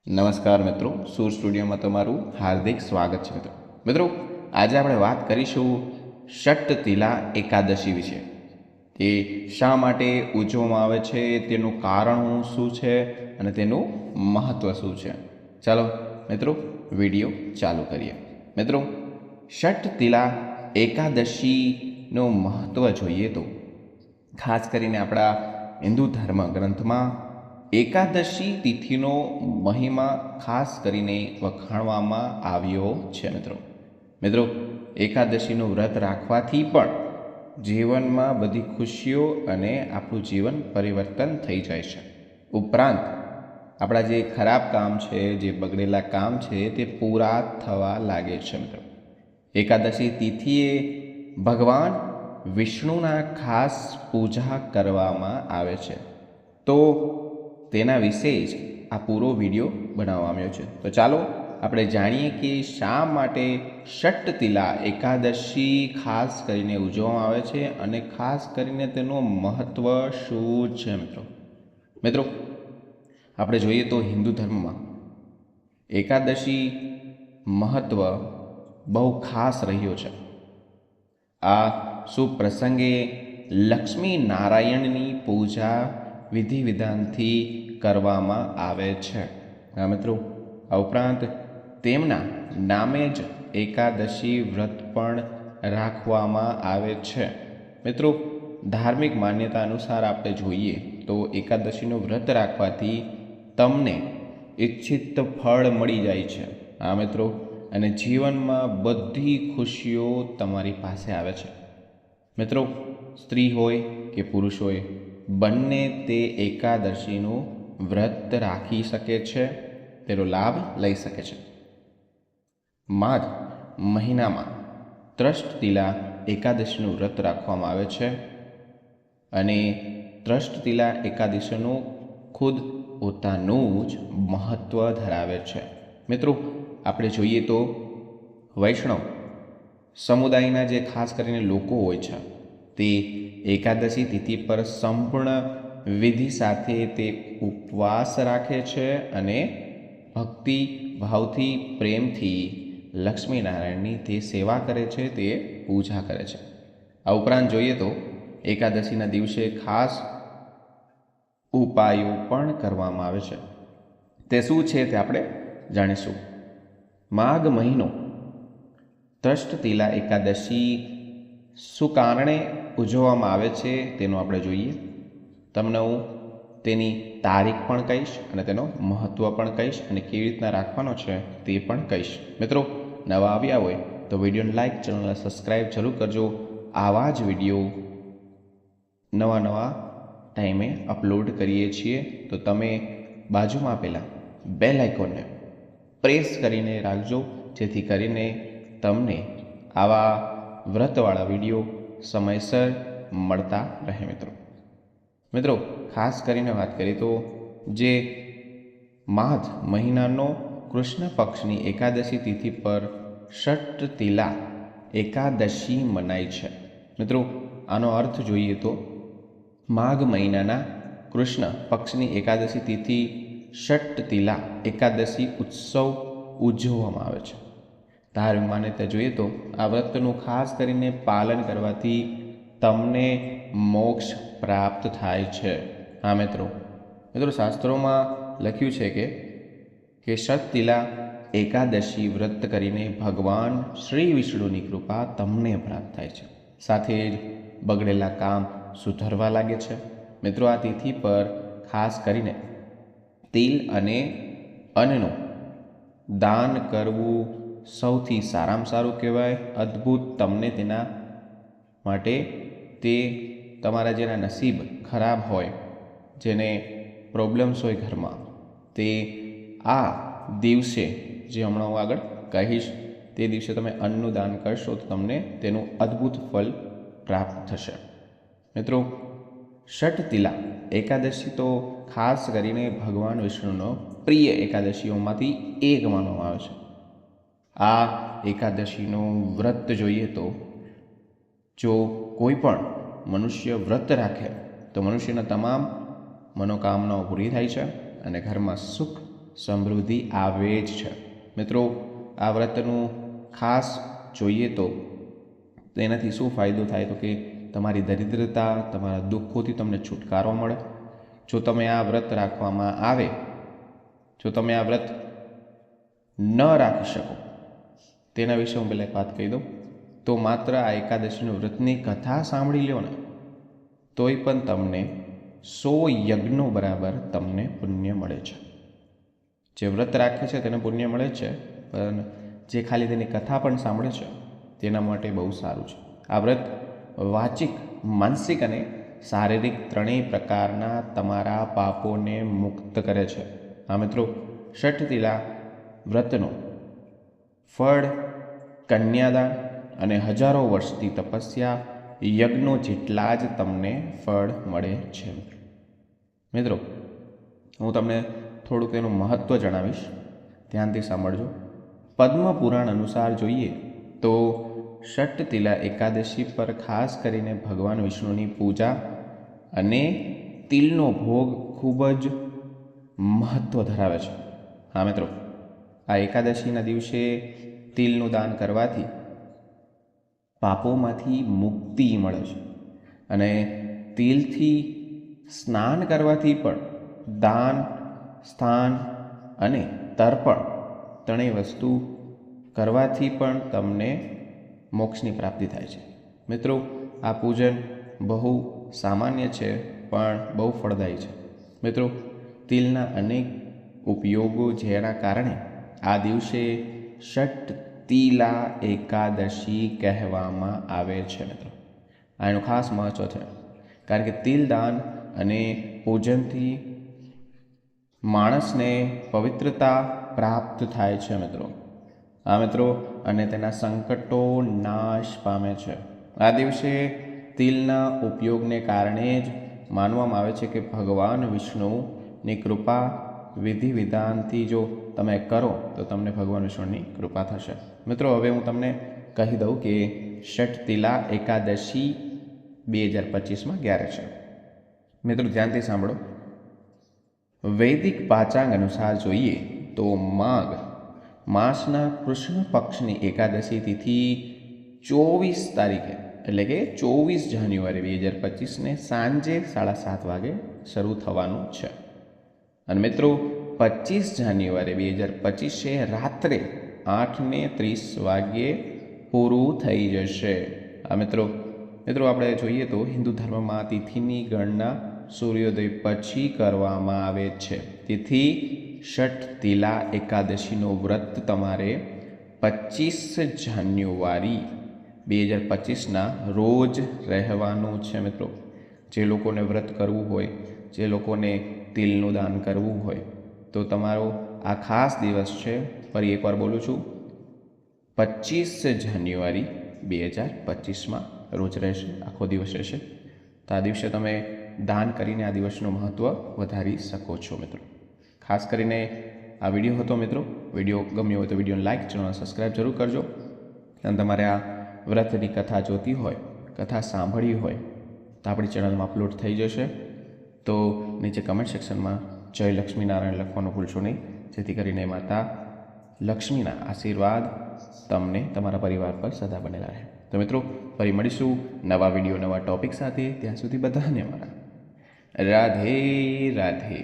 નમસ્કાર મિત્રો, સૂર સ્ટુડિયોમાં તમારું હાર્દિક સ્વાગત છે. મિત્રો આજે આપણે વાત કરીશું ષટ્તિલા એકાદશી વિશે. તે શા માટે ઉજવવામાં આવે છે, તેનું કારણ શું છે અને તેનું મહત્ત્વ શું છે. ચાલો મિત્રો વિડીયો ચાલુ કરીએ. મિત્રો ષટ્તિલા એકાદશીનું મહત્ત્વ જોઈએ તો ખાસ કરીને આપણા હિન્દુ ધર્મ ગ્રંથમાં એકાદશી તિથિનો મહિમા ખાસ કરીને વખાણવામાં આવ્યો છે. મિત્રો એકાદશીનું વ્રત રાખવાથી પણ જીવનમાં બધી ખુશીઓ અને આપણું જીવન પરિવર્તન થઈ જાય છે. ઉપરાંત આપણા જે ખરાબ કામ છે, જે બગડેલા કામ છે, તે પૂરા થવા લાગે છે. મિત્રો એકાદશી તિથિએ ભગવાન વિષ્ણુના ખાસ પૂજા કરવામાં આવે છે, તો તેના વિશે જ આ પૂરો વિડીયો બનાવવામાં આવ્યો છે. તો ચાલો આપણે જાણીએ કે શા માટે ષટ્તિલા એકાદશી ખાસ કરીને ઉજવવામાં આવે છે અને ખાસ કરીને તેનું મહત્ત્વ શું છે. મિત્રો આપણે જોઈએ તો હિન્દુ ધર્મમાં એકાદશી મહત્ત્વ બહુ ખાસ રહ્યો છે. આ શુભ પ્રસંગે લક્ષ્મી નારાયણની પૂજા વિધિ વિધાનથી કરવામાં આવે છે. મિત્રો આ ઉપરાંત તેમના નામે જ એકાદશી વ્રત પણ રાખવામાં આવે છે. મિત્રો ધાર્મિક માન્યતા અનુસાર આપણે જોઈએ તો એકાદશીનું વ્રત રાખવાથી તમને ઈચ્છિત ફળ મળી જાય છે. મિત્રો અને જીવનમાં બધી ખુશીઓ તમારી પાસે આવે છે. મિત્રો સ્ત્રી હોય કે પુરુષ હોય, બંને તે એકાદશીનું વ્રત રાખી શકે છે, તેનો લાભ લઈ શકે છે. માઘ મહિનામાં ત્રષ્ટતિલા એકાદશીનું વ્રત રાખવામાં આવે છે અને ત્રષ્ટતિલા એકાદશીનું ખુદ પોતાનું જ મહત્ત્વ ધરાવે છે. મિત્રો આપણે જોઈએ તો વૈષ્ણવ સમુદાયના જે ખાસ કરીને લોકો હોય છે, તે એકાદશી તિથિ પર સંપૂર્ણ વિધિ સાથે તે ઉપવાસ રાખે છે અને ભક્તિ ભાવથી પ્રેમથી લક્ષ્મીનારાયણની તે સેવા કરે છે, તે પૂજા કરે છે. આ ઉપરાંત જોઈએ તો એકાદશીના દિવસે ખાસ ઉપાયો પણ કરવામાં આવે છે. તે શું છે તે આપણે જાણીશું. માઘ મહિનો ત્રષ્ટતિલા એકાદશી શું કારણે ઉજવવામાં આવે છે તેનું આપણે જોઈએ. તમને હું તેની તારીખ પણ કહીશ અને તેનો મહત્ત્વ પણ કહીશ અને કેવી રીતના રાખવાનો છે તે પણ કહીશ. મિત્રો નવા આવ્યા હોય તો વિડીયોને લાઈક, ચેનલને સબસ્ક્રાઈબ જરૂર કરજો. આવા જ વિડીયો નવા ટાઈમે અપલોડ કરીએ છીએ, તો તમે બાજુમાં આપેલા બેલ આઇકોનને પ્રેસ કરીને રાખજો, જેથી કરીને તમને આવા વ્રતવાળા વિડીયો સમયસર મળતા રહે. મિત્રો ખાસ કરીને વાત કરીએ તો જે માઘ મહિનાનો કૃષ્ણ પક્ષની એકાદશી તિથિ પર ષટ્તિલા એકાદશી મનાય છે. મિત્રો આનો અર્થ જોઈએ તો માઘ મહિનાના કૃષ્ણ પક્ષની એકાદશી તિથિ ષટ્તિલા એકાદશી ઉત્સવ ઉજવવામાં આવે છે. ધાર્મિક માન્યતા જોઈએ તો આ વ્રતનું ખાસ કરીને પાલન કરવાથી તમને મોક્ષ પ્રાપ્ત થાય છે. મિત્રો શાસ્ત્રોમાં લખ્યું છે કે ષટ્તિલા એકાદશી વ્રત કરીને ભગવાન શ્રી વિષ્ણુની કૃપા તમને પ્રાપ્ત થાય છે, સાથે જ બગડેલા કામ સુધરવા લાગે છે. મિત્રો આ તિથિ પર ખાસ કરીને તિલ અને અન્નનું દાન કરવું સૌથી સારામાં સારું કહેવાય. અદ્ભુત તમને તેના માટે તે તમારા જેના નસીબ ખરાબ હોય, જેને પ્રોબ્લેમ્સ હોય ઘરમાં, તે આ દિવસે જે હમણાં હું આગળ કહીશ તે દિવસે તમે અન્નનું દાન કરશો તો તમને તેનું અદ્ભુત ફળ પ્રાપ્ત થશે. મિત્રો ષટ્તિલા એકાદશી તો ખાસ કરીને ભગવાન વિષ્ણુનો પ્રિય એકાદશીઓમાંથી એક માનવામાં આવે છે. આ એકાદશીનું વ્રત જોઈએ તો જો કોઈ પણ મનુષ્ય વ્રત રાખે તો મનુષ્યના તમામ મનોકામનાઓ પૂરી થાય છે અને ઘરમાં સુખ સમૃદ્ધિ આવે જ છે. મિત્રો, આ વ્રતનું ખાસ જોઈએ તો તેનાથી શું ફાયદો થાય તો કે તમારી દરિદ્રતા, તમારા દુઃખોથી તમને છુટકારો મળે. જો તમે આ વ્રત રાખવામાં આવે, જો તમે આ વ્રત ન રાખી શકો, તેના વિશે હું પહેલાં એક વાત કહી દઉં તો માત્ર આ એકાદશીનું વ્રતની કથા સાંભળી લો ને તોય પણ તમને 100 યજ્ઞો બરાબર તમને પુણ્ય મળે છે. જે વ્રત રાખે છે તેને પુણ્ય મળે છે, પણ જે ખાલી તેની કથા પણ સાંભળે છે તેના માટે બહુ સારું છે. આ વ્રત વાચિક, માનસિક અને શારીરિક ત્રણેય પ્રકારના તમારા પાપોને મુક્ત કરે છે. હા મિત્રો, ષઠતિલા વ્રતનો ફળ કન્યાદાન અને હજારો વર્ષથી તપસ્યા, યજ્ઞો જેટલા જ તમને ફળ મળે છે. મિત્રો, હું તમને થોડુંક તેનું મહત્ત્વ જણાવીશ, ધ્યાનથી સાંભળજો. પદ્મ પુરાણ અનુસાર જોઈએ તો ષઠતિલા એકાદશી પર ખાસ કરીને ભગવાન વિષ્ણુની પૂજા અને તિલનો ભોગ ખૂબ જ મહત્ત્વ ધરાવે છે. હા મિત્રો, આ એકાદશીના દિવસે તિલનું દાન કરવાથી પાપોમાંથી મુક્તિ મળે છે અને તિલથી સ્નાન કરવાથી પણ દાન, સ્થાન અને તર્પણ ત્રણેય વસ્તુ કરવાથી પણ તમને મોક્ષની પ્રાપ્તિ થાય છે. મિત્રો, આ પૂજન બહુ સામાન્ય છે પણ બહુ ફળદાયી છે. મિત્રો, તિલના અનેક ઉપયોગો જેના કારણે આ દિવસે ષઠતિલા એકાદશી કહેવામાં આવે છે. મિત્રો, આ એનું ખાસ મહત્ત્વ છે, કારણ કે તિલ દાન અને પૂજનથી માણસને પવિત્રતા પ્રાપ્ત થાય છે. મિત્રો, અને તેના સંકટો નાશ પામે છે. આ દિવસે તિલના ઉપયોગને કારણે જ માનવામાં આવે છે કે ભગવાન વિષ્ણુની કૃપા વિધિ વિધાનથી જો તમે કરો તો તમને ભગવાન વિષ્ણુની કૃપા થશે. મિત્રો, હવે હું તમને કહી દઉં કે ષઠતિલા એકાદશી 2025માં ક્યારે છે. મિત્રો, ધ્યાનથી સાંભળો. વૈદિક પાંચાંગ અનુસાર જોઈએ તો માઘ માસના કૃષ્ણ પક્ષની એકાદશી તિથિ 24 તારીખે એટલે કે 24 જાન્યુઆરી 2025ને સાંજે 7:30 વાગે શરૂ થવાનું છે. અને મિત્રો, 25 જાન્યુઆરી 2025 રાત્રે 8:30 વાગ્યે પૂરું થઈ જશે. આ મિત્રો, આપણે જોઈએ તો હિન્દુ ધર્મમાં તિથિની ગણના સૂર્યોદય પછી કરવામાં આવે છે. તેથી ષઠતિલા એકાદશીનું વ્રત તમારે 25 જાન્યુઆરી 2025ના રોજ રહેવાનું છે. મિત્રો, જે લોકોને વ્રત કરવું હોય, જે લોકોને તિલનું દાન કરવું હોય તો તમારો આ ખાસ દિવસ છે. ફરી એકવાર બોલું છું, 25 જાન્યુઆરી 2025માં રોજ રહેશે, આખો દિવસ રહેશે. તો આ દિવસે તમે દાન કરીને આ દિવસનું મહત્ત્વ વધારી શકો છો. મિત્રો, ખાસ કરીને આ વિડીયો હતો. મિત્રો, વિડીયો ગમ્યો હોય તો વિડીયોને લાઇક, ચેનલને સબસ્ક્રાઈબ જરૂર કરજો. અને તમારે આ વ્રતની કથા જોતી હોય, કથા સાંભળવી હોય તો આપણી ચેનલમાં અપલોડ થઈ જશે. તો નીચે કમેન્ટ સેક્શનમાં જય લક્ષ્મીનારાયણ લખવાનું ભૂલશો નહીં, જેથી કરીને માતા લક્ષ્મીના આશીર્વાદ તમને તમારા પરિવાર પર સદા બનેલા રહે. તો મિત્રો, ફરી મળીશું નવા વિડીયો, નવા ટોપિક સાથે. ત્યાં સુધી બધાને મારા રાધે રાધે.